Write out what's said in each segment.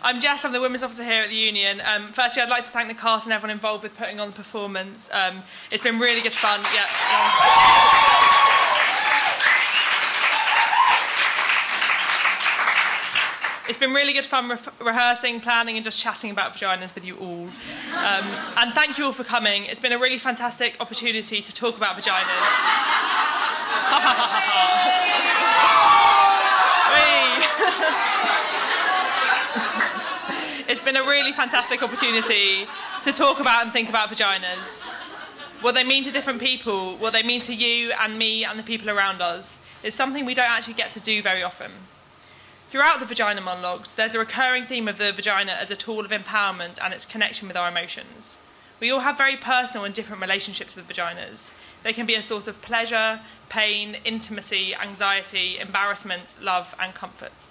I'm Jess, I'm the Women's Officer here at the Union. Firstly, I'd like to thank the cast and everyone involved with putting on the performance. It's been really good fun. It's been really good fun rehearsing, planning and just chatting about vaginas with you all. And thank you all for coming. It's been a really fantastic opportunity to talk about vaginas. It's been a really fantastic opportunity to talk about and think about vaginas. What they mean to different people, what they mean to you and me and the people around us, is something we don't actually get to do very often. Throughout the Vagina Monologues, there's a recurring theme of the vagina as a tool of empowerment and its connection with our emotions. We all have very personal and different relationships with vaginas. They can be a source of pleasure, pain, intimacy, anxiety, embarrassment, love and comfort.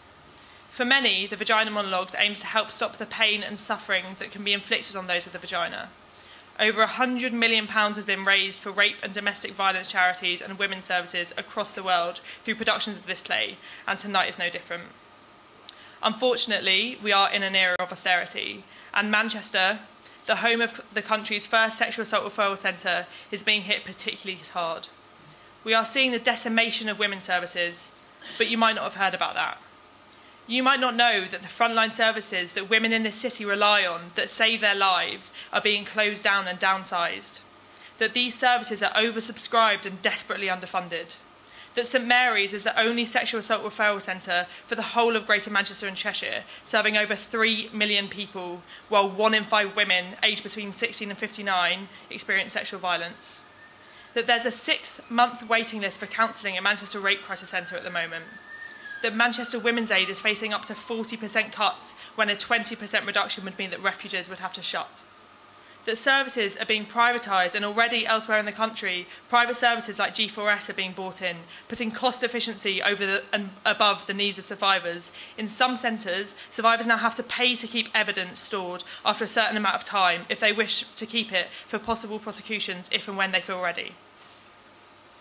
For many, the Vagina Monologues aims to help stop the pain and suffering that can be inflicted on those with a vagina. Over £100 million has been raised for rape and domestic violence charities and women's services across the world through productions of this play, and tonight is no different. Unfortunately, we are in an era of austerity, and Manchester, the home of the country's first sexual assault referral centre, is being hit particularly hard. We are seeing the decimation of women's services, but you might not have heard about that. You might not know that the frontline services that women in this city rely on that save their lives are being closed down and downsized, that these services are oversubscribed and desperately underfunded, that St Mary's is the only sexual assault referral centre for the whole of Greater Manchester and Cheshire, serving over 3 million people, while 1 in 5 women aged between 16 and 59 experience sexual violence, that there's a 6-month waiting list for counselling at Manchester Rape Crisis Centre at the moment, that Manchester Women's Aid is facing up to 40% cuts when a 20% reduction would mean that refuges would have to shut. That services are being privatised, and already elsewhere in the country, private services like G4S are being brought in, putting cost efficiency over and above the needs of survivors. In some centres, survivors now have to pay to keep evidence stored after a certain amount of time if they wish to keep it for possible prosecutions if and when they feel ready.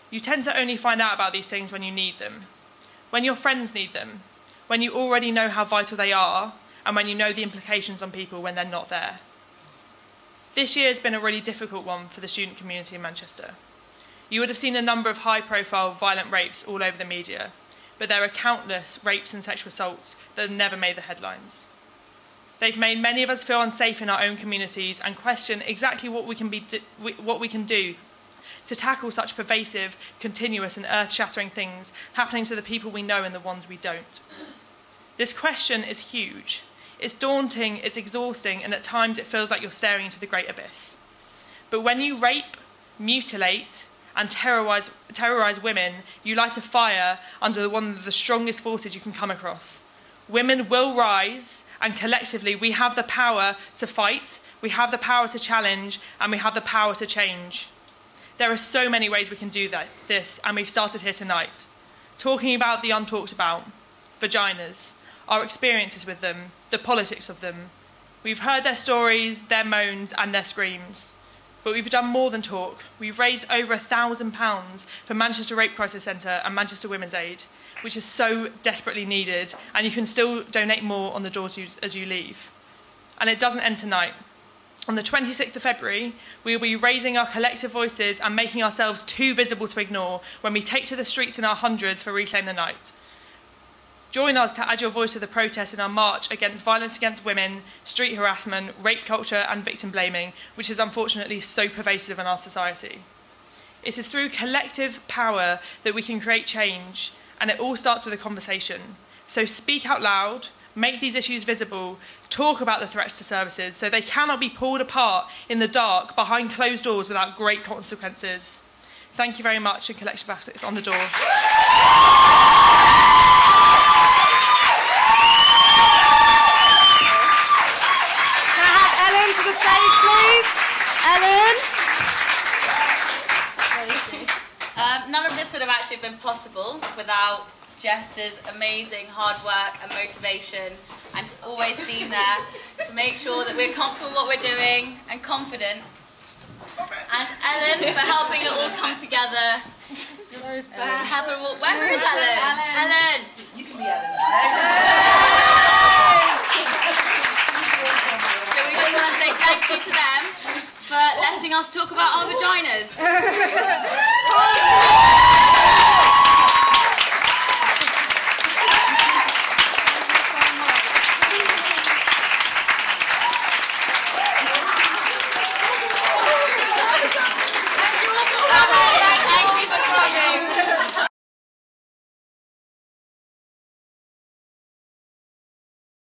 You tend to only find out about these things when you need them, when your friends need them, when you already know how vital they are, and when you know the implications on people when they're not there. This year has been a really difficult one for the student community in Manchester. You would have seen a number of high-profile violent rapes all over the media, but there are countless rapes and sexual assaults that have never made the headlines. They've made many of us feel unsafe in our own communities and question exactly what we can do to tackle such pervasive, continuous and earth-shattering things happening to the people we know and the ones we don't. This question is huge. It's daunting, it's exhausting, and at times it feels like you're staring into the great abyss. But when you rape, mutilate and terrorise women, you light a fire under one of the strongest forces you can come across. Women will rise, and collectively we have the power to fight, we have the power to challenge, and we have the power to change. There are so many ways we can do this, and we've started here tonight, talking about the untalked about, vaginas, our experiences with them, the politics of them. We've heard their stories, their moans and their screams. But we've done more than talk. We've raised over £1,000 for Manchester Rape Crisis Centre and Manchester Women's Aid, which is so desperately needed, and you can still donate more on the doors as you leave. And it doesn't end tonight. On the 26th of February, we will be raising our collective voices and making ourselves too visible to ignore when we take to the streets in our hundreds for Reclaim the Night. Join us to add your voice to the protest in our march against violence against women, street harassment, rape culture and victim blaming, which is unfortunately so pervasive in our society. It is through collective power that we can create change, and it all starts with a conversation. So speak out loud, make these issues visible, talk about the threats to services so they cannot be pulled apart in the dark behind closed doors without great consequences. Thank you very much, and collection baskets on the door. To the stage, please. Ellen. None of this would have actually been possible without Jess's amazing hard work and motivation, and just always being there to make sure that we're comfortable with what we're doing and confident. And Ellen for helping it all come together. Where is Ellen? Ellen. You can be Ellen today. say thank you to them for letting us talk about our vaginas.